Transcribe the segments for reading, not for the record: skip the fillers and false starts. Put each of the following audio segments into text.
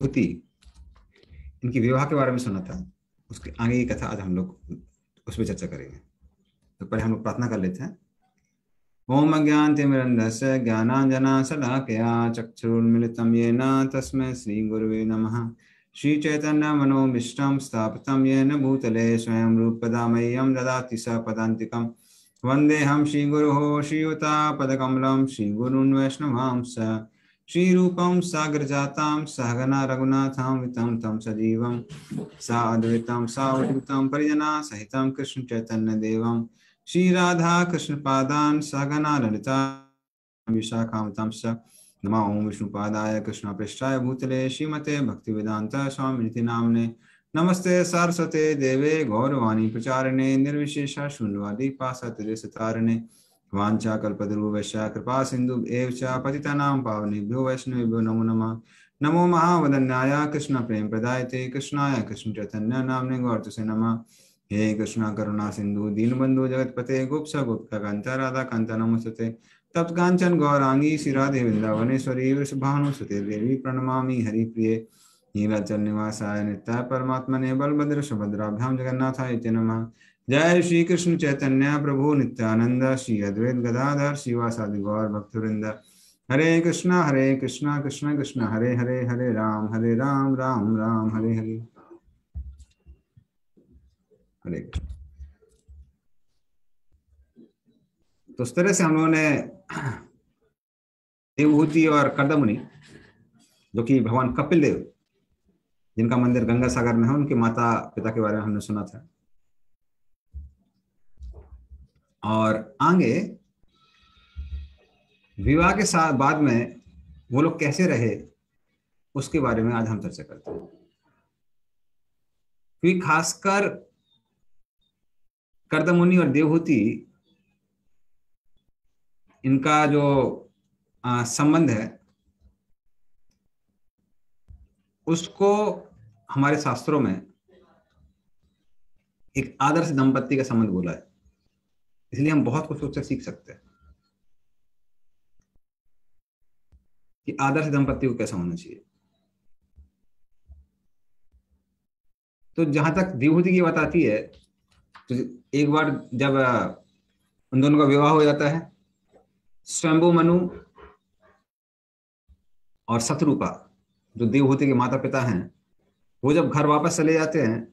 देवहूति, इनकी विवाह के बारे में सुना था। उसके आगे की कथा आज हम लोग उस पर चर्चा करेंगे। तो पहले हम लोग प्रार्थना कर लेते हैं। ओम अज्ञानतिमिरन्धस्य ज्ञानाञ्जनशलाकया चक्षुरुन्मिलितं येन तस्मै श्रीगुरुवे नमः। श्रीचैतन्यमनोभीष्टं स्थापितं येन भूतले स्वयं रूपदा मह्यं ददाति स पदान्तिकं। वन्देऽहं श्रीगुरोः श्रीयुतापदकमलं श्रीगुरून् वैष्णवांश्च। श्रीरूपं सागरजातं सहगना रघुनाथान्वितं तं सजीवं साद्वैतं सावधूतं परिजना सहितं कृष्णचैतन्यदेवं श्री राधा कृष्ण पादान सहगना ललिता विशाखावतांश्च। नमो ओं विष्णुपादाय कृष्ण पृष्ठाय भूतले श्रीमते भक्तिवेदांत स्वामिनिति नामने। नमस्ते सारस्वते देवे गौरवाणी प्रचारिणे निर्विशेष शून्यवादी पासतदेशतारिणे। वाञ्छा कल्पतरुभ्यश्च कृपा सिन्धु एव च पतितानां पावनेभ्यो वैष्णवेभ्यो नमो नमः। नमो महावदन्याय कृष्ण प्रेम प्रदायते कृष्णाय कृष्ण चैतन्य नामने गौरतसे नमः। हे कृष्णा करुणा सिंधु दीनबंधु जगतपते गोप्स गोपिका कांत राधा कांत नमस्ते। तप्त कांचन गौरांगी श्रीराधे वृंदावनेश्वरी वृषभानुसुते देवी प्रणमामि हरिप्रिये। नीलाचल निवासाय नित्याय परमात्मने बलभद्र सुभद्राभ्याम जगन्नाथाय ते नमः। जय श्री कृष्ण चैतन्य प्रभु नित्यानंद श्री अद्वैत गदाधर शिवासादि गौर भक्तवृंद। हरे कृष्णा कृष्ण कृष्ण हरे हरे, हरे राम राम राम हरे हरे। हरे कृष्ण। तो उस तरह से हम लोगों ने देवहूति और कर्दमुनि, जो कि भगवान कपिल देव जिनका मंदिर गंगा सागर में है, उनके माता पिता के बारे में हमने सुना था। और आगे विवाह के साथ बाद में वो लोग कैसे रहे उसके बारे में आज हम चर्चा करते हैं। क्योंकि खासकर कर्दमुनि और देवहूति, इनका जो संबंध है उसको हमारे शास्त्रों में एक आदर्श दंपति का संबंध बोला है। इसलिए हम बहुत कुछ उससे सीख सकते हैं कि आदर्श दंपति को कैसा होना चाहिए। तो जहां तक देवहूति की बात आती है, तो एक बार जब उन दोनों का विवाह हो जाता है, स्वयंभू मनु और शतरूपा जो देवहूति के माता पिता हैं, वो जब घर वापस चले जाते हैं,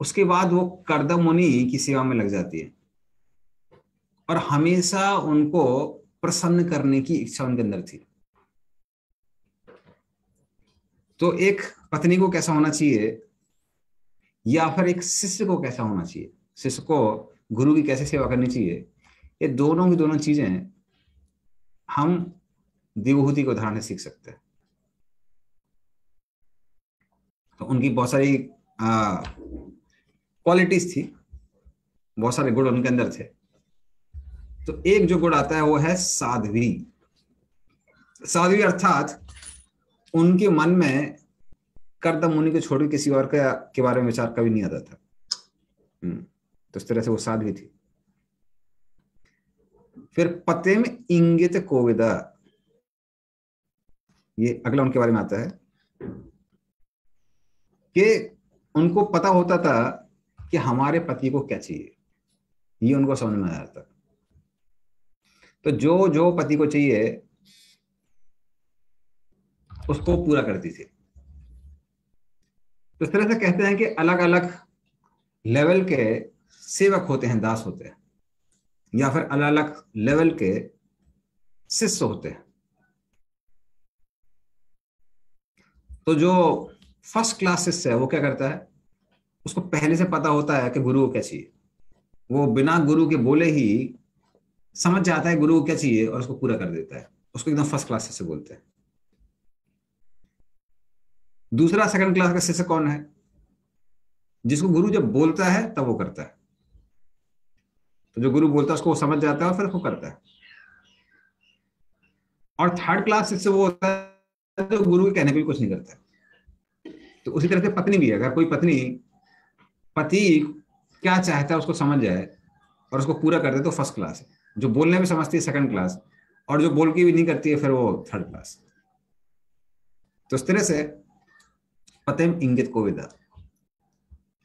उसके बाद वो कर्दमुनि की सेवा में लग जाती है और हमेशा उनको प्रसन्न करने की इच्छा उनके अंदर थी। तो एक पत्नी को कैसा होना चाहिए या फिर एक शिष्य को कैसा होना चाहिए, शिष्य को गुरु की कैसे सेवा करनी चाहिए, ये दोनों की दोनों चीजें हम देवहूति के उदाहरण से सीख सकते हैं। तो उनकी बहुत सारी क्वालिटीज थी, बहुत सारे गुण उनके अंदर थे। तो एक जो गुण आता है वो है साध्वी। साध्वी अर्थात उनके मन में कर्दमुनि को छोड़ किसी और के बारे में विचार कभी नहीं आता था। तो इस तरह से वो साध्वी थी। फिर पते में इंगित कोविदा, ये अगला उनके बारे में आता है कि उनको पता होता था कि हमारे पति को क्या चाहिए, ये उनको समझ में आया था। तो जो जो पति को चाहिए उसको पूरा करती थी। तो इस तरह से कहते हैं कि अलग अलग लेवल के सेवक होते हैं, दास होते हैं, या फिर अलग अलग लेवल के शिष्य होते हैं। तो जो फर्स्ट क्लास शिष्य है वो क्या करता है, उसको पहले से पता होता है कि गुरु को क्या चाहिए। वो बिना गुरु के बोले ही समझ जाता है गुरु को क्या चाहिए और उसको पूरा कर देता है। उसको एकदम फर्स्ट क्लास शिष्य बोलते हैं। दूसरा सेकंड क्लास का शिष्य कौन है, जिसको गुरु जब बोलता है तब वो करता है। तो जो गुरु बोलता है उसको वो समझ जाता है और फिर वो करता है। और थर्ड क्लास शिष्य वो होता है जो गुरु के कहने को भी कुछ नहीं करता है। तो उसी तरह से पत्नी भी है। अगर कोई पत्नी पति क्या चाहता है उसको समझ जाए और उसको पूरा कर दे तो फर्स्ट क्लास है। जो बोलने में समझती है सेकंड क्लास, और जो बोल के भी नहीं करती है फिर वो थर्ड क्लास। तो इस तरह से पतेम इंगित कोविदा।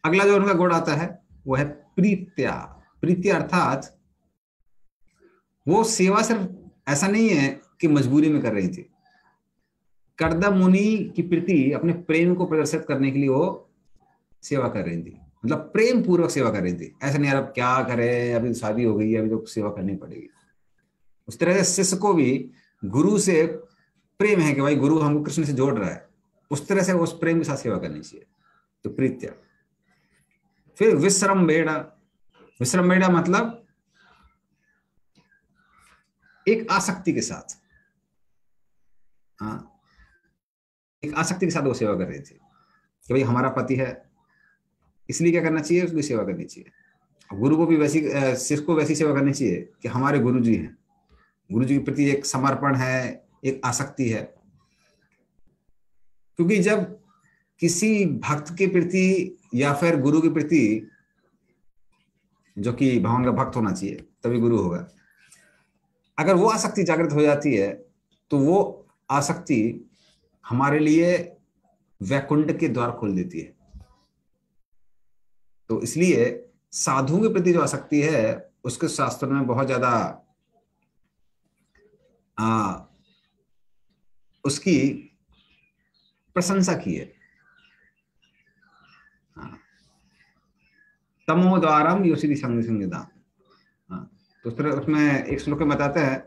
अगला जो उनका गुण आता है वो है प्रीत्या। प्रीत्या अर्थात वो सेवा सिर्फ ऐसा नहीं है कि मजबूरी में कर रही थी। कर्दम मुनि की प्रति अपने प्रेम को प्रदर्शित करने के लिए वो सेवा कर रही थी, मतलब प्रेम पूर्वक सेवा कर रही थी। ऐसा नहीं यार अब क्या करे, अभी शादी हो गई है, अभी तो सेवा करनी पड़ेगी। उस तरह से शिष्य को भी गुरु से प्रेम है कि भाई गुरु हमको कृष्ण से जोड़ रहा है, उस तरह से उस प्रेम के साथ सेवा करनी चाहिए। तो प्रीत्या। फिर विश्रम बेड़ा। विश्रम बेड़ा मतलब एक आसक्ति के साथ, हाँ, एक आसक्ति के साथ वो सेवा कर रही थी कि भाई हमारा पति है इसलिए क्या करना चाहिए, उसकी सेवा करनी चाहिए। गुरु को भी वैसी, शिष्य को वैसी सेवा करनी चाहिए कि हमारे गुरु जी हैं, गुरु जी के प्रति एक समर्पण है, एक आसक्ति है। क्योंकि जब किसी भक्त के प्रति या फिर गुरु के प्रति, जो कि भगवान का भक्त होना चाहिए तभी गुरु होगा, अगर वो आसक्ति जागृत हो जाती है तो वो आसक्ति हमारे लिए वैकुंठ के द्वार खोल देती है। तो इसलिए साधुओं के प्रति जो आसक्ति है उसके शास्त्रों में बहुत ज्यादा उसकी प्रशंसा की है। तमो द्वारम योषिति संग संगदा। तो उसमें एक श्लोक में बताते हैं,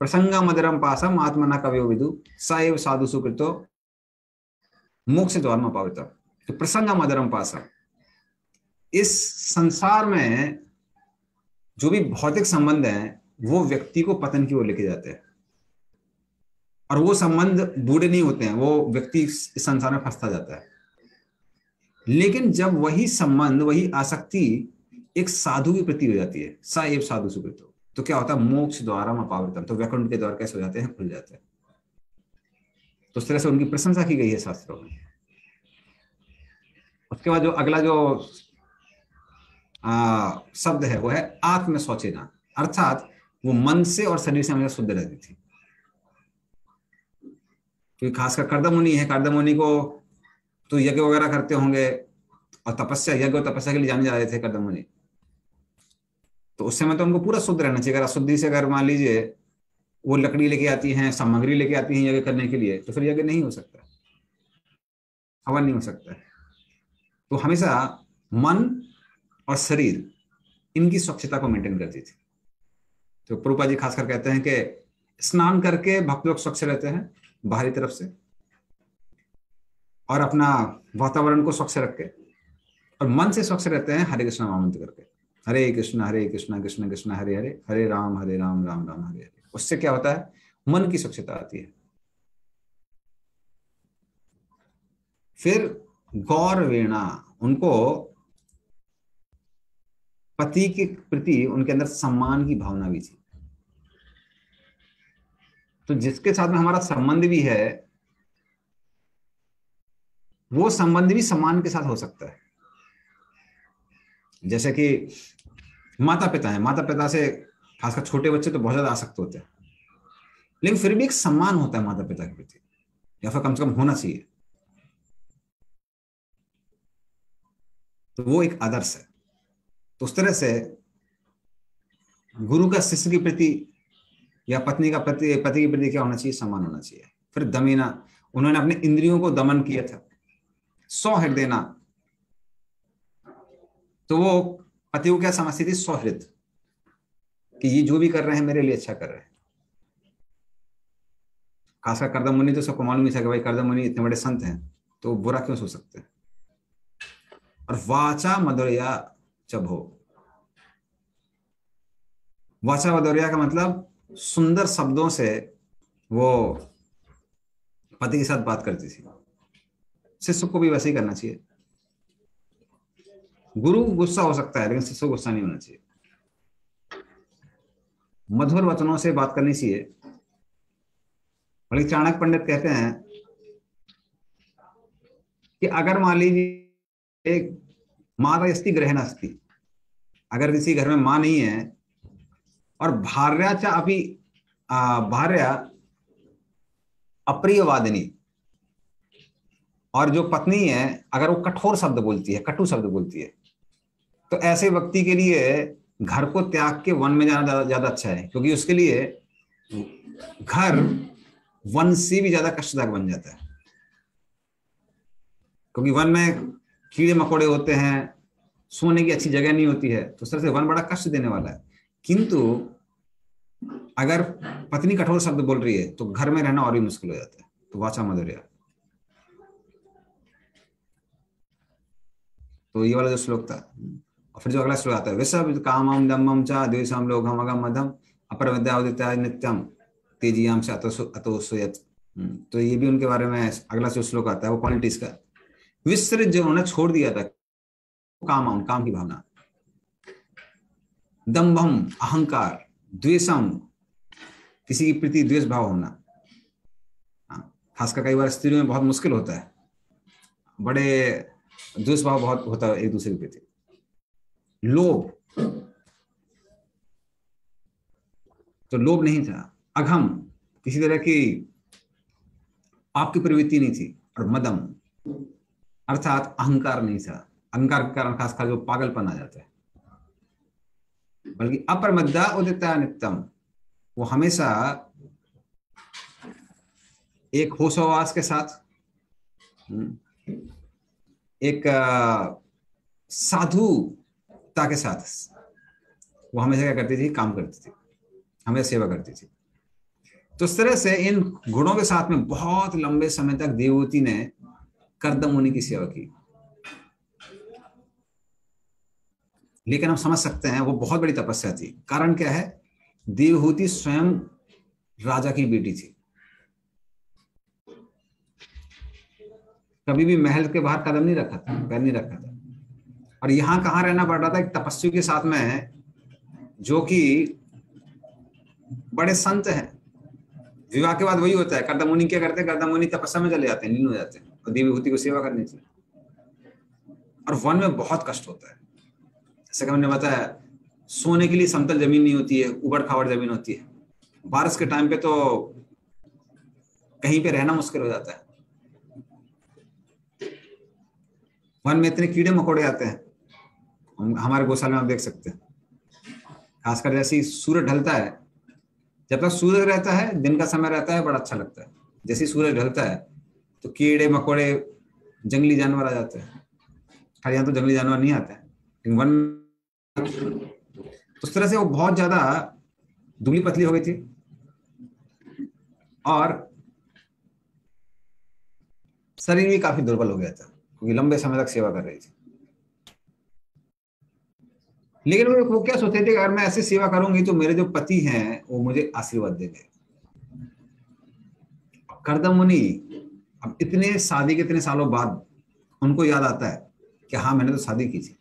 प्रसंग मदरम पासम आत्मना कवयो विदु साएव साधु सुकृतो मोक्ष द्वार पावित। तो प्रसंग मदरम पासम, इस संसार में जो भी भौतिक संबंध हैं वो व्यक्ति को पतन की ओर लेके जाते हैं, और वो संबंध बूढ़े नहीं होते हैं, वो व्यक्ति इस संसार में फंसता जाता है। लेकिन जब वही संबंध, वही आसक्ति एक साधु की प्रति हो जाती है, सा एव साधु सुकृतो, तो क्या होता है, मोक्ष द्वारम अपावृतम, तो वैकुंठ के द्वार कैसे हो जाते हैं, खुल जाते हैं। तो उस तरह से उनकी प्रशंसा की गई है शास्त्रों में। उसके बाद जो अगला जो शब्द है वो है आत्म शौचेना, अर्थात वो मन से और शरीर से हमेशा शुद्ध रहती थी। क्योंकि खासकर कर्दम मुनि है, कर्दम मुनि को तो यज्ञ वगैरह करते होंगे और तपस्या, यज्ञ और तपस्या के लिए जाने जा रहे थे कर्दम मुनि, तो उस समय तो उनको पूरा शुद्ध रहना चाहिए। अगर अशुद्धि से, अगर मान लीजिए वो लकड़ी लेके आती हैं, सामग्री लेके आती हैं यज्ञ करने के लिए, तो फिर यज्ञ नहीं हो सकता, हवन नहीं हो सकता। तो हमेशा मन और शरीर इनकी स्वच्छता को मेंटेन करती थी। तो प्रभुपाद जी खासकर कहते हैं कि स्नान करके भक्त लोग स्वच्छ रहते हैं बाहरी तरफ से, और अपना वातावरण को स्वच्छ रख के, और मन से स्वच्छ रहते हैं हरे कृष्ण महामंत्र करके, हरे कृष्ण कृष्ण कृष्ण हरे हरे, हरे राम राम राम हरे हरे। उससे क्या होता है, मन की स्वच्छता आती है। फिर गौरवेणा, उनको पति के प्रति उनके अंदर सम्मान की भावना भी थी। तो जिसके साथ में हमारा संबंध भी है वो संबंध भी सम्मान के साथ हो सकता है। जैसे कि माता पिता है, माता पिता से खासकर छोटे बच्चे तो बहुत ज्यादा आसक्त होते हैं, लेकिन फिर भी एक सम्मान होता है माता पिता के प्रति, या फिर कम से कम होना चाहिए। तो वो एक आदर्श है। तो उस तरह से गुरु का शिष्य के प्रति या पत्नी का पति के प्रति क्या होना चाहिए, सम्मान होना चाहिए। फिर दमीना, उन्होंने अपने इंद्रियों को दमन किया था। सौहृद देना, तो वो पति को क्या समझती थी, सौहृद, कि ये जो भी कर रहे हैं मेरे लिए अच्छा कर रहे हैं। खासकर कर्दम मुनि तो सबको मालूम ही था कि भाई कर्दम मुनि इतने बड़े संत हैं तो बुरा क्यों सोच सकते हैं। और वाचा मधुरया चभो, वाचा मधुरया का मतलब सुंदर शब्दों से वो पति के साथ बात करती थी। शिष्य को भी वैसे ही करना चाहिए। गुरु गुस्सा हो सकता है लेकिन शिष्य को गुस्सा नहीं होना चाहिए, मधुर वचनों से बात करनी चाहिए। बल्कि चाणक्य पंडित कहते हैं कि अगर मान लीजिए एक माता अस्ति ग्रह नास्ति, अगर किसी घर में मां नहीं है और भार्या चा अभी भार्या अप्रियवादिनी, और जो पत्नी है अगर वो कठोर शब्द बोलती है, कटु शब्द बोलती है, तो ऐसे व्यक्ति के लिए घर को त्याग के वन में जाना ज्यादा ज्यादा अच्छा है, क्योंकि उसके लिए घर वन से भी ज्यादा कष्टदायक बन जाता है। क्योंकि वन में कीड़े मकोड़े होते हैं, सोने की अच्छी जगह नहीं होती है, तो उस तरह से वन बड़ा कष्ट देने वाला है। किंतु अगर पत्नी कठोर शब्द बोल रही है तो घर में रहना और भी मुश्किल हो जाता है। तो वाचा मधुर्या, तो ये वाला जो श्लोक था। और फिर जो अगला श्लोक आता है, विषम कामम दम्भम च द्वेषम लोभम अगम मदम अपर विद्या उदिता नित्यम तेजियाम से अतोसुयत। तो ये भी उनके बारे में अगला जो श्लोक आता है वो पॉलिटिक्स का। विसृत, जो उन्होंने छोड़ दिया था कामम, काम की भावना, दम्भम अहंकार, द्वेषम किसी के प्रति द्वेष भाव होना। खासकर कई बार स्त्रियों में बहुत मुश्किल होता है, बड़े द्वेष भाव बहुत होता है एक दूसरे के प्रति। लोभ, तो लोभ नहीं था। अघम, किसी तरह की आपकी प्रवृत्ति नहीं थी। और मदम अर्थात अहंकार नहीं था। अहंकार के कारण खासकर जो पागलपन आ जाता है। बल्कि अप्रमद्दा उदिता नित्यम, वो हमेशा एक होशोवास के साथ, एक साधुता के साथ वो हमेशा क्या करती थी, काम करती थी, हमें सेवा करती थी। तो इस तरह से इन गुणों के साथ में बहुत लंबे समय तक देवहूति ने कर्दम मुनि की सेवा की। लेकिन हम समझ सकते हैं वो बहुत बड़ी तपस्या थी। कारण क्या है, देवहूति स्वयं राजा की बेटी थी। कभी भी महल के बाहर कदम नहीं रखा था, पैर नहीं रखा था। और यहां कहां रहना पड़ रहा था, एक तपस्वी के साथ में जो कि बड़े संत हैं। विवाह के बाद वही होता है, कर्दम मुनि क्या करते हैं, कर्दम मुनि तपस्या में चले जाते हैं, लीन हो जाते हैं, और देवहूति को सेवा करनी चाहिए। और वन में बहुत कष्ट होता है। जैसे कि हमने बताया, सोने के लिए समतल जमीन नहीं होती है, उबड़ खाबड़ जमीन होती है। बारिश के टाइम पे तो कहीं पे रहना मुश्किल हो जाता है। वन में इतने कीड़े मकोड़े आते हैं, हमारे गौशाला में आप देख सकते हैं। खासकर जैसे ही सूरज ढलता है, जब तक सूरज रहता है, दिन का समय रहता है, बड़ा अच्छा लगता है। जैसे ही सूरज ढलता है तो कीड़े मकोड़े, जंगली जानवर आ जाते हैं। खैर यहाँ तो जंगली जानवर नहीं आते हैं, लेकिन वन उस तरह से वो बहुत ज्यादा दुबली पतली हो गई थी और शरीर भी काफी दुर्बल हो गया था, क्योंकि लंबे समय तक सेवा कर रही थी। लेकिन वो क्या सोचते थे, अगर मैं ऐसे सेवा करूंगी तो मेरे जो पति हैं वो मुझे आशीर्वाद देंगे। कर्दम मुनि अब इतने शादी के इतने सालों बाद उनको याद आता है कि हाँ, मैंने तो शादी की थी।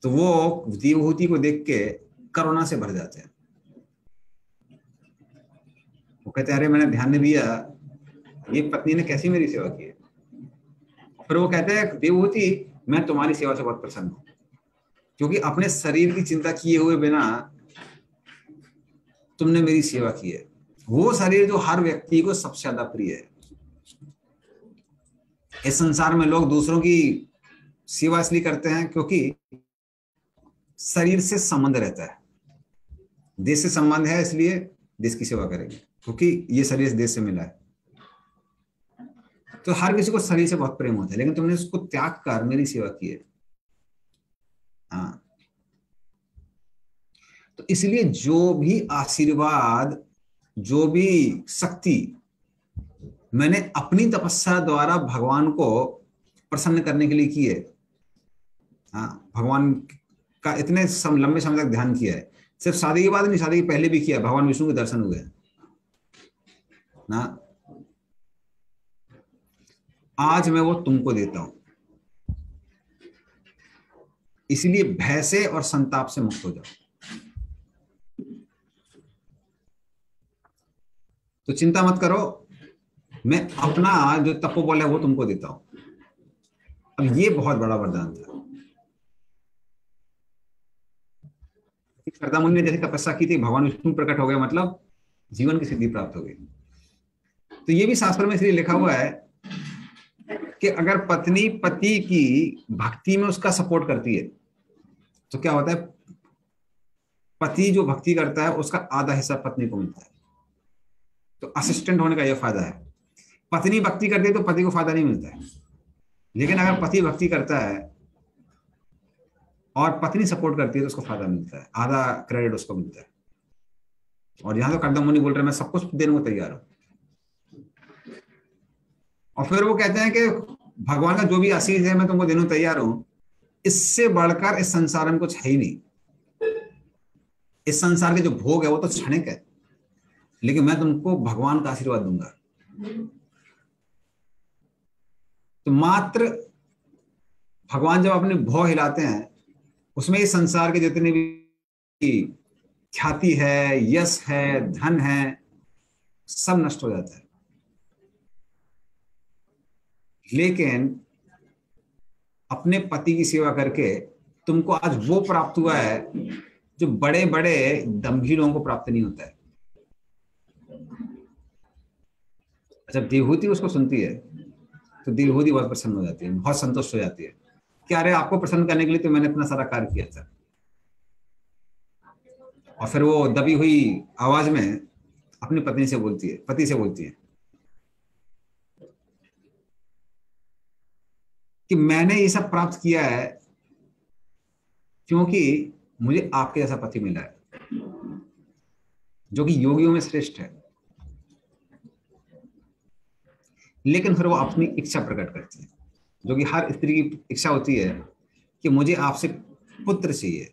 तो वो देवहूति को देख के करुणा से भर जाते हैं। वो कहते हैं, अरे मैंने ध्यान नहीं दिया, ये पत्नी ने कैसी मेरी सेवा की है। फिर वो कहते हैं, देवहूति मैं तुम्हारी सेवा से बहुत प्रसन्न हूं, क्योंकि अपने शरीर की चिंता किए हुए बिना तुमने मेरी सेवा की है। वो शरीर जो हर व्यक्ति को सबसे ज्यादा प्रिय है। इस संसार में लोग दूसरों की सेवा इसलिए करते हैं क्योंकि शरीर से संबंध रहता है। देश से संबंध है, इसलिए देश की सेवा करेंगे, क्योंकि ये शरीर देश से मिला है। तो हर किसी को शरीर से बहुत प्रेम होता है, लेकिन तुमने उसको त्याग कर मेरी सेवा की है। हाँ, तो इसलिए जो भी आशीर्वाद, जो भी शक्ति मैंने अपनी तपस्या द्वारा भगवान को प्रसन्न करने के लिए की है, हाँ, भगवान का इतने लंबे समय तक ध्यान किया है। सिर्फ शादी के बाद नहीं, शादी के पहले भी किया। भगवान विष्णु के दर्शन हुए ना, आज मैं वो तुमको देता हूं। इसलिए भय से और संताप से मुक्त हो जाओ। तो चिंता मत करो, मैं अपना जो तपोबल है वो तुमको देता हूं। अब ये बहुत बड़ा वरदान था। कर्दम मुनि ने जैसे तपस्या की थी, भगवान विष्णु प्रकट हो गए, मतलब जीवन की सिद्धि प्राप्त हो गई। तो ये भी शास्त्र में इसलिए लिखा हुआ है कि अगर पत्नी पति की भक्ति में उसका सपोर्ट करती है तो क्या होता है, पति जो भक्ति करता है उसका आधा हिस्सा पत्नी को मिलता है। तो असिस्टेंट होने का यह फायदा है। पत्नी भक्ति करती है तो पति को फायदा नहीं मिलता है, लेकिन अगर पति भक्ति करता है और पत्नी सपोर्ट करती है तो उसको फायदा मिलता है, आधा क्रेडिट उसको मिलता है। और यहां तो कर्दम मुनि बोल रहे हैं मैं सब कुछ देने को तैयार हूं। और फिर वो कहते हैं कि भगवान का जो भी आशीष है मैं तुमको देने को तैयार हूं, इससे बढ़कर इस संसार में कुछ है ही नहीं। इस संसार के जो भोग है वो तो क्षणिक है, लेकिन मैं तुमको भगवान का आशीर्वाद दूंगा। तो मात्र भगवान जब अपने भौ हिलाते हैं उसमें इस संसार के जितने भी ख्याति है, यश है, धन है, सब नष्ट हो जाता है। लेकिन अपने पति की सेवा करके तुमको आज वो प्राप्त हुआ है जो बड़े बड़े दम्भी लोगों को प्राप्त नहीं होता है। जब देवहूति उसको सुनती है तो देवहूति बहुत प्रसन्न हो जाती है, बहुत संतुष्ट हो जाती है कि अरे आपको प्रसन्न करने के लिए तो मैंने इतना सारा कार्य किया था। और फिर वो दबी हुई आवाज में अपनी पत्नी से बोलती है, पति से बोलती है कि मैंने ये सब प्राप्त किया है क्योंकि मुझे आपके जैसा पति मिला है जो कि योगियों में श्रेष्ठ है। लेकिन फिर वो अपनी इच्छा प्रकट करती है, जो कि हर स्त्री की इच्छा होती है कि मुझे आपसे पुत्र चाहिए,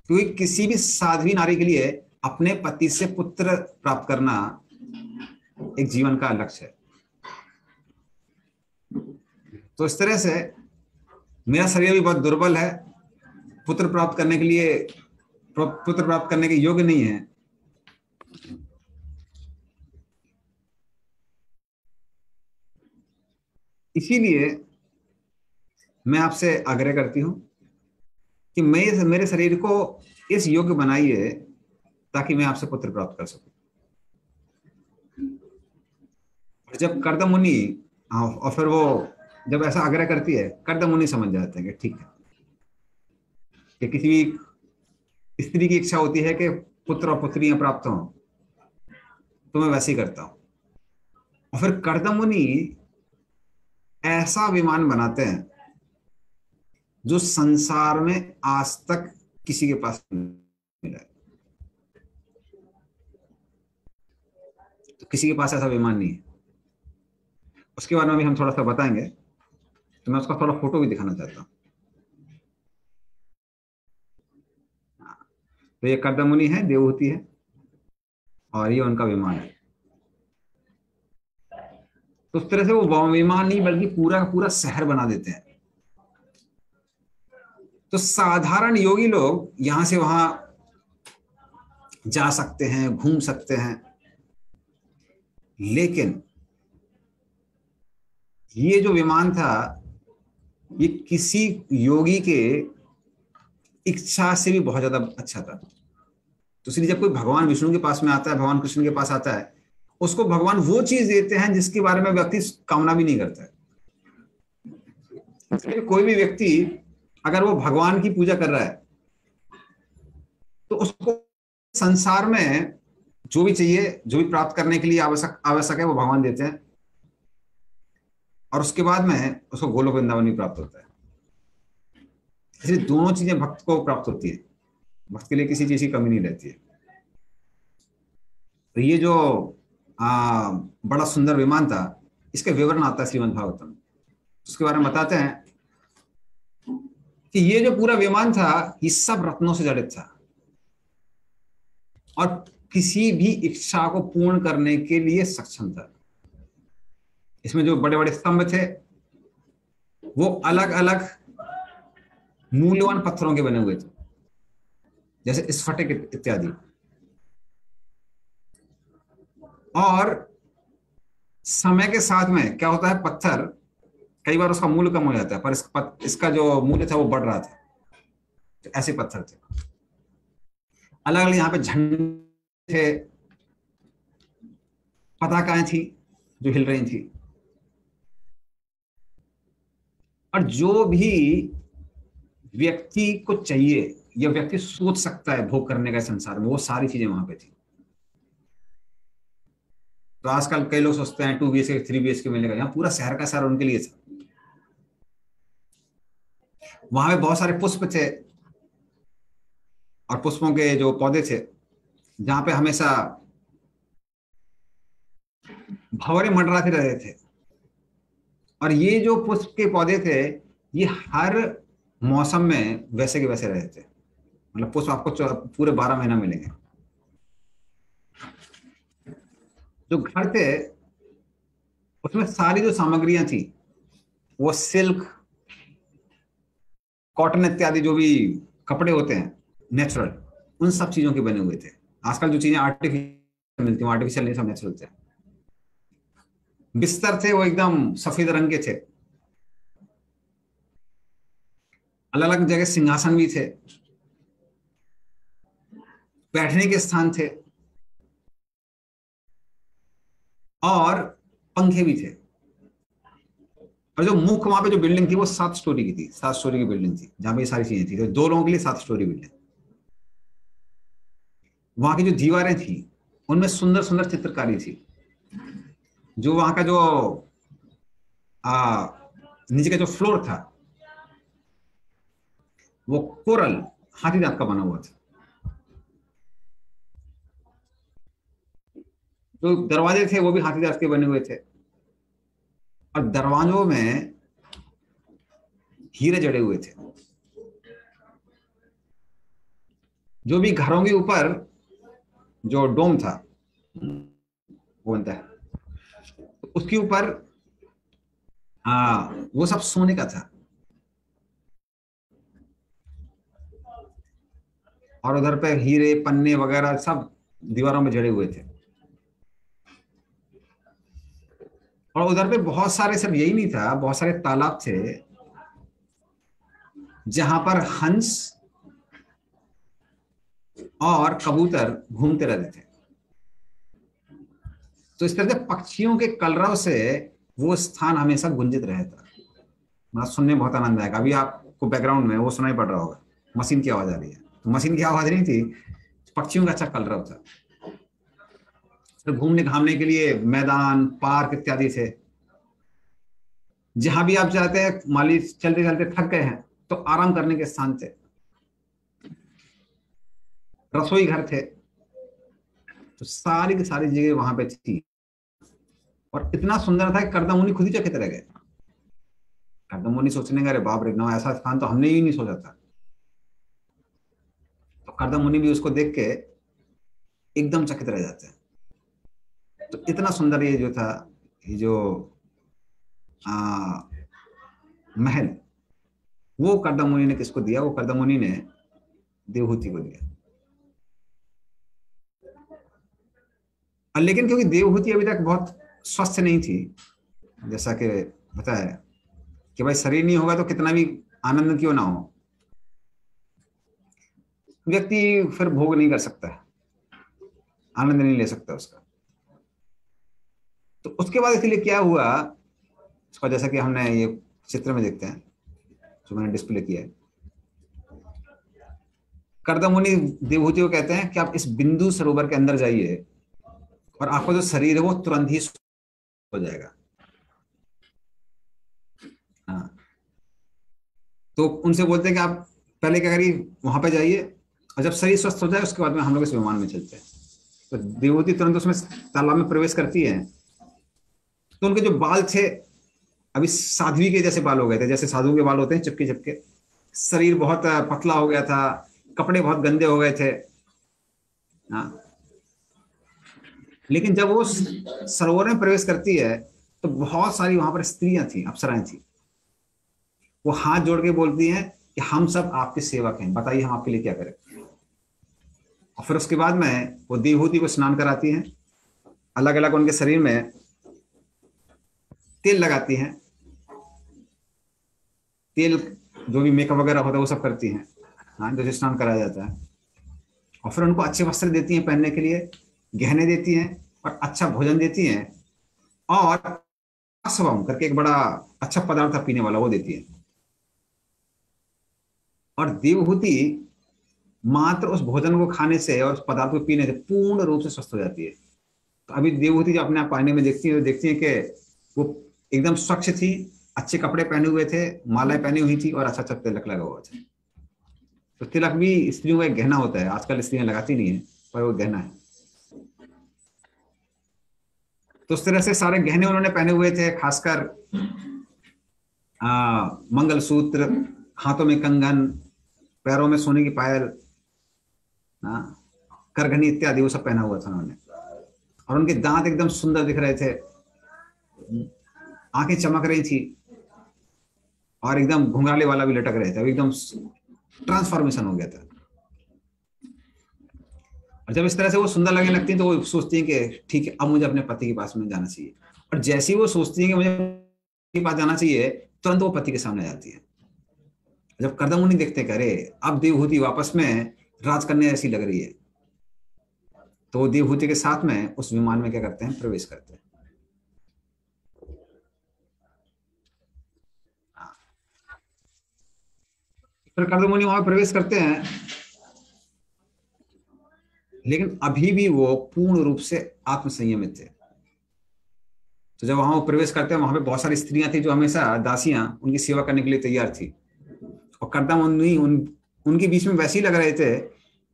क्योंकि किसी भी साध्वी नारी के लिए अपने पति से पुत्र प्राप्त करना एक जीवन का लक्ष्य है। तो इस तरह से मेरा शरीर भी बहुत दुर्बल है, पुत्र प्राप्त करने के लिए, पुत्र प्राप्त करने के योग्य नहीं है। इसीलिए मैं आपसे आग्रह करती हूं कि मेरे शरीर को इस योग्य बनाइए ताकि मैं आपसे पुत्र प्राप्त कर सकूं। जब कर्दम मुनि, और फिर वो जब ऐसा आग्रह करती है, कर्दम मुनि समझ जाते हैं कि ठीक है, कि किसी स्त्री की इच्छा होती है कि पुत्र और पुत्रियां प्राप्त हों, तो मैं वैसे ही करता हूं। और फिर कर्दम मुनि ऐसा विमान बनाते हैं जो संसार में आज तक किसी के पास नहीं मिला है। तो किसी के पास ऐसा विमान नहीं है। उसके बारे में भी हम थोड़ा सा बताएंगे, तो मैं उसका थोड़ा फोटो भी दिखाना चाहता हूं। तो ये कर्दम मुनि है, देवहूति है, और ये उनका विमान है। तो उस तरह से वो विमान नहीं बल्कि पूरा का पूरा शहर बना देते हैं। तो साधारण योगी लोग यहां से वहां जा सकते हैं, घूम सकते हैं, लेकिन ये जो विमान था ये किसी योगी के इच्छा से भी बहुत ज्यादा अच्छा था। तो इसलिए जब कोई भगवान विष्णु के पास में आता है, भगवान कृष्ण के पास आता है, उसको भगवान वो चीज देते हैं जिसके बारे में व्यक्ति कामना भी नहीं करता है। कोई भी व्यक्ति अगर वो भगवान की पूजा कर रहा है तो उसको संसार में जो भी चाहिए, जो भी प्राप्त करने के लिए आवश्यक है, वो भगवान देते हैं। और उसके बाद में उसको गोलोक वृंदावन भी प्राप्त होता है। इसलिए दोनों चीजें भक्त को प्राप्त होती है, भक्त के लिए किसी चीज की कमी नहीं रहती है। तो ये जो बड़ा सुंदर विमान था, इसका विवरण आता है श्रीमद् भागवतम। उसके बारे में बताते हैं कि ये जो पूरा विमान था ये सब रत्नों से जड़ित था और किसी भी इच्छा को पूर्ण करने के लिए सक्षम था। इसमें जो बड़े बड़े स्तंभ थे वो अलग अलग मूल्यवान पत्थरों के बने हुए थे, जैसे स्फटिक इत्यादि। और समय के साथ में क्या होता है, पत्थर कई बार उसका मूल्य कम हो जाता है, पर इसका जो मूल्य था वो बढ़ रहा था। तो ऐसे पत्थर थे, अलग अलग यहाँ पे झंडे थे, पताकाएं थी जो हिल रही थी। और जो भी व्यक्ति को चाहिए या व्यक्ति सोच सकता है भोग करने का संसार में, वो सारी चीजें वहां पे थी। तो आजकल कई लोग सोचते हैं 2 BHK 3 BHK मिलेगा, यहाँ पूरा शहर का शहर उनके लिए था। वहां पे बहुत सारे पुष्प थे और पुष्पों के जो पौधे थे, जहां पे हमेशा भंवरे मंडराते रहे थे। और ये जो पुष्प के पौधे थे, ये हर मौसम में वैसे के वैसे रहे थे। मतलब पुष्प आपको पूरे 12 महीना मिलेंगे। जो घर थे उसमें सारी जो सामग्रियां थी वो सिल्क, कॉटन इत्यादि जो भी कपड़े होते हैं नेचुरल, उन सब चीजों के बने हुए थे। आजकल जो चीजें आर्टिफिशियल मिलती हैं, आर्टिफिशियल नहीं, सब नेचुरल थे। बिस्तर थे वो एकदम सफेद रंग के थे। अलग अलग जगह सिंहासन भी थे, बैठने के स्थान थे और पंखे भी थे। और जो मुख्य वहां पे जो बिल्डिंग थी वो 7 स्टोरी की थी, 7 स्टोरी की बिल्डिंग थी, जहां पे ये सारी चीजें थी। तो 2 लोगों के लिए 7 स्टोरी बिल्डिंग। वहां की जो दीवारें थी उनमें सुंदर सुंदर चित्रकारी थी। जो वहां का जो आ, नीचे का जो फ्लोर था वो कोरल हाथी दांत का बना हुआ था। जो दरवाजे थे वो भी हाथी दांत के बने हुए थे। और दरवाजों में हीरे जड़े हुए थे। जो भी घरों के ऊपर जो डोम था वो बनता है, तो उसके ऊपर वो सब सोने का था। और उधर पे हीरे पन्ने वगैरह सब दीवारों में जड़े हुए थे। और उधर पे बहुत सारे, सब यही नहीं था, बहुत सारे तालाब थे जहां पर हंस और कबूतर घूमते रहते थे। तो इस तरह से पक्षियों के कलरव से वो स्थान हमेशा गुंजित रहता। मतलब सुनने में बहुत आनंद आएगा। अभी आपको बैकग्राउंड में वो सुनाई पड़ रहा होगा, मशीन की आवाज आ रही है। तो मशीन की आवाज नहीं थी, पक्षियों का अच्छा कलरव था। तो घूमने घामने के लिए मैदान, पार्क इत्यादि थे। जहां भी आप जाते हैं, मान लीजिए चलते चलते थक गए हैं तो आराम करने के स्थान थे। रसोई घर थे। तो सारी की सारी जगह वहां पे थी। और इतना सुंदर था कि करदम मुनि खुद ही चकित रह गए। करदम मुनि सोचने का, अरे बाप रे, ना ऐसा स्थान तो हमने ही नहीं सोचा था। तो करदम मुनि भी उसको देख के एकदम चकित रह जाते हैं। तो इतना सुंदर ये जो था, ये जो आ, महल, वो करदम मुनि ने किसको दिया? वो करदम मुनि ने देवहूति को दिया। और लेकिन क्योंकि देवहूति अभी तक बहुत स्वस्थ नहीं थी, जैसा कि बताया कि भाई शरीर नहीं होगा तो कितना भी आनंद क्यों ना हो, व्यक्ति फिर भोग नहीं कर सकता है, आनंद नहीं ले सकता उसका। तो उसके बाद इसलिए क्या हुआ, उसका जैसा कि हमने ये चित्र में देखते हैं जो मैंने डिस्प्ले किया है। करदम मुनि देवहूति को कहते हैं कि आप इस बिंदु सरोवर के अंदर जाइए और आपका जो शरीर है वो तुरंत ही हो जाएगा। हाँ। तो उनसे बोलते हैं कि आप पहले क्या करिए, वहां पे जाइए, और जब शरीर स्वस्थ हो जाए उसके बाद में हम लोग इस विमान में चलते हैं। तो देवहूति तुरंत उसमें तालाब में प्रवेश करती है। तो उनके जो बाल थे अभी साध्वी के जैसे बाल हो गए थे, जैसे साधु के बाल होते हैं, चिपके चिपके। शरीर बहुत पतला हो गया था, कपड़े बहुत गंदे हो गए थे। हाँ। लेकिन जब वो सरोवर में प्रवेश करती है तो बहुत सारी वहां पर स्त्रियां थी, अप्सराएं थी। वो हाथ जोड़ के बोलती हैं कि हम सब आपके सेवक हैं, बताइए हम आपके लिए क्या करें। और फिर उसके बाद में वो देवहूति को स्नान कराती हैं, अलग अलग उनके शरीर में तेल लगाती हैं। तेल जो भी मेकअप वगैरह होता है वो सब करती हैं। हाँ, जैसे स्नान कराया जाता है। और फिर उनको अच्छे वस्त्र देती हैं पहनने के लिए, गहने देती हैं, और अच्छा भोजन देती हैं, और आसवम करके एक बड़ा अच्छा पदार्थ है पीने वाला, वो देती है। और देवहूति मात्र उस भोजन को खाने से और उस पदार्थ को पीने से पूर्ण रूप से स्वस्थ हो जाती है। तो अभी देवहूति जो अपने आप आईने में देखती है तो देखती है कि वो एकदम स्वच्छ थी, अच्छे कपड़े पहने हुए थे, मालाएं पहनी हुई थी और अच्छा अच्छा तिलक लगा हुआ था। तो तिलक भी स्त्रियों का एक गहना होता है, आजकल स्त्रियां लगाती नहीं है, पर वो गहना है। तो उस तरह से सारे गहने उन्होंने पहने हुए थे, खासकर मंगलसूत्र, हाथों में कंगन, पैरों में सोने की पायल, करघनी इत्यादि वो सब पहना हुआ था उन्होंने। और उनके दांत एकदम सुंदर दिख रहे थे, आंखें चमक रही थी, और एकदम घुंघराले वाला भी लटक रहे थे, एकदम ट्रांसफॉर्मेशन हो गया था। और जब इस तरह से वो सुंदर लगने लगती हैं तो वो सोचती हैं कि ठीक है, अब मुझे अपने पति के पास में जाना चाहिए। और जैसे ही वो सोचती है कि मुझे पति के पास जाना चाहिए, तुरंत वो पति के सामने जाती है। जब कर्दमुनि देखते हैं, अरे अब देवहूति वापस में राज करने ऐसी लग रही है, तो वो देवहूति के साथ में उस विमान में क्या करते हैं, प्रवेश करते हैं। फिर कर्दमुनि वहां प्रवेश करते हैं, लेकिन अभी भी वो पूर्ण रूप से आत्मसंयमित थे। तो जब वहां वो प्रवेश करते हैं, वहां पे बहुत सारी स्त्रियां थी जो हमेशा दासियां उनकी सेवा करने के लिए तैयार थी। और कर्दमुनि उनके बीच में वैसे ही लग रहे थे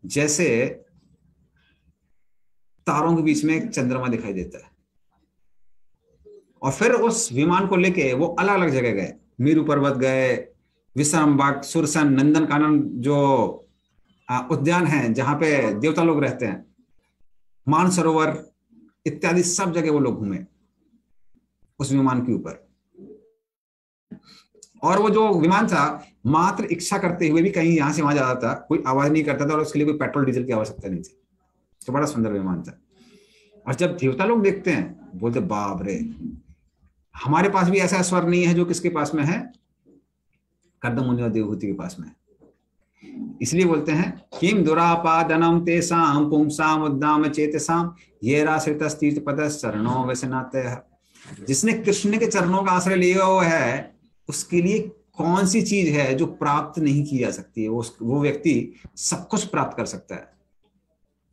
जैसे तारों के बीच में एक चंद्रमा दिखाई देता है। और फिर उस विमान को लेके वो अलग अलग जगह गए, मेरू पर्वत गए, विश्रामबाग, सुरसन, नंदन कानन जो उद्यान है जहां पे देवता लोग रहते हैं, मानसरोवर इत्यादि सब जगह वो लोग घूमे उस विमान के ऊपर। और वो जो विमान था, मात्र इच्छा करते हुए भी कहीं यहां से वहां जाता था, कोई आवाज नहीं करता था, और उसके लिए कोई पेट्रोल डीजल की आवश्यकता नहीं थी। तो बड़ा सुंदर विमान था। और जब देवता लोग देखते हैं, बोलते बाप रे, हमारे पास भी ऐसा स्वर नहीं है जो किसके पास में है, कर्दमुनि और देवहूति के पास में है। इसलिए बोलते हैं किम दुरापादनम तेषां पुंसाम उद्दाम चेतसाम ये राश्रितस्तीर्थ पद चरणों व्यसनातः। जिसने कृष्ण के चरणों का आश्रय लिया हुआ है, उसके लिए कौन सी चीज है जो प्राप्त नहीं की जा सकती है। वो व्यक्ति सब कुछ प्राप्त कर सकता है।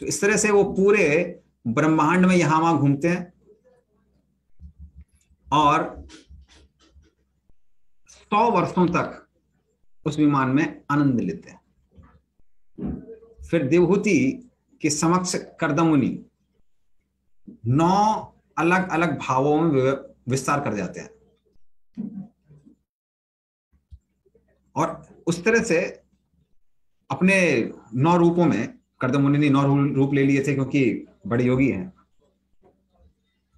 तो इस तरह से वो पूरे ब्रह्मांड में यहां वहां घूमते हैं और 100 वर्षों तक उस विमान में आनंद लेते हैं। फिर देवहूति के समक्ष कर्दमुनि 9 अलग अलग भावों में विस्तार कर जाते हैं। और उस तरह से अपने 9 रूपों में, कर्दमुनि ने 9 रूप ले लिए थे क्योंकि बड़े योगी हैं,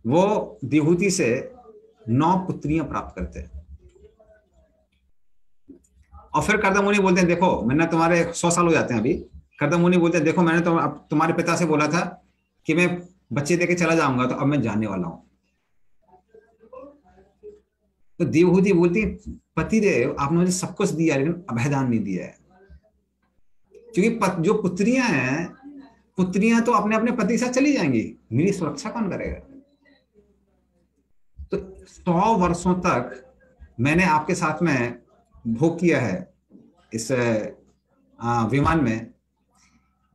वो देवहूति से 9 पुत्रियां प्राप्त करते हैं। और फिर कर्दमुनि बोलते हैं देखो, मैंने तुम्हारे 100 साल हो जाते हैं अभी। कर्दमुनि बोलते हैं देखो, मैंने तो तुम्हारे पिता से बोला था कि मैं बच्चे देके चला जाऊंगा, तो अब मैं जाने वाला हूं। तो देवहूति बोलती पतिदेव, आपने मुझे सब कुछ दिया लेकिन अभयदान नहीं दिया है। क्योंकि जो पुत्रियां हैं, पुत्रियां तो अपने अपने पति के साथ चली जाएंगी, मेरी सुरक्षा कौन करेगा। तो 100 वर्षों तक मैंने आपके साथ में भोग किया है इस विमान में,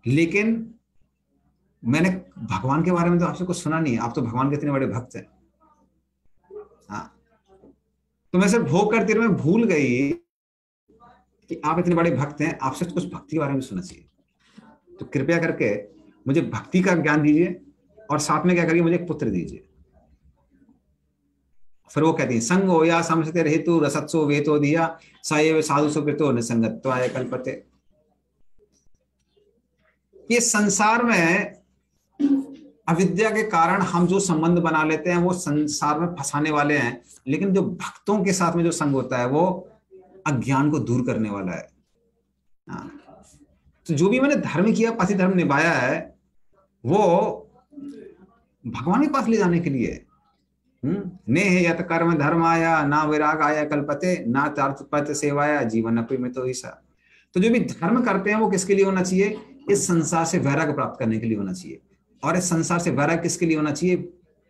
लेकिन मैंने भगवान के बारे में तो आपसे कुछ सुना नहीं है। आप तो भगवान के इतने बड़े भक्त हैं। हाँ, तो मैं सिर्फ भोग करते रहे, मैं भूल गई कि आप इतने बड़े भक्त हैं, आपसे तो कुछ भक्ति के बारे में सुनना चाहिए। तो कृपया करके मुझे भक्ति का ज्ञान दीजिए, और साथ में क्या करिए, मुझे एक पुत्र दीजिए। फिर वो कहती है संगो या समझते हेतु रसत्सो वेतो दिया साये साधु सुकृतो निसंगत्वाय कल्पते। ये संसार में अविद्या के कारण हम जो संबंध बना लेते हैं वो संसार में फंसाने वाले हैं, लेकिन जो भक्तों के साथ में जो संग होता है वो अज्ञान को दूर करने वाला है। तो जो भी मैंने धर्म किया, पति धर्म निभाया है, वो भगवान के पास ले जाने के लिए। नेह यत कर्म धर्म आया ना विराग आया कल्पते ना तार्थ पत सेवाया जीवन अपिमित तो ईसा। तो जो भी धर्म करते हैं वो किसके लिए होना चाहिए, इस संसार से वैराग्य प्राप्त करने के लिए होना चाहिए। और इस संसार से वैराग्य किसके लिए होना चाहिए?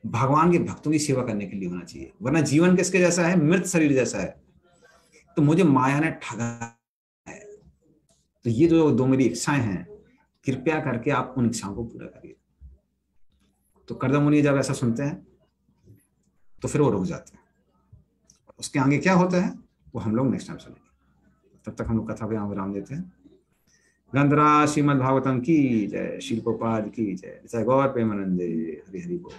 भगवान के भक्तों की सेवा करने के लिए होना चाहिए, वरना जीवन किसके जैसा है? मृत शरीर जैसा है। तो मुझे माया ने ठगा है। तो ये जो दो मेरी इच्छाएं हैं, कृपया करके आप उन इच्छाओं को पूरा करिए। तो कर्दम मुनि जब ऐसा सुनते हैं तो फिर वो रुक जाते हैं। उसके आगे क्या होता है वो हम लोग नेक्स्ट टाइम सुनेंगे। तब तक हम लोग कथा पे विराम देते हैं। ग्रंथराज श्रीमद् भागवतम की जय, श्री प्रभुपाद की जय, जय गौर प्रेमानंदे, हरि हरि बोल।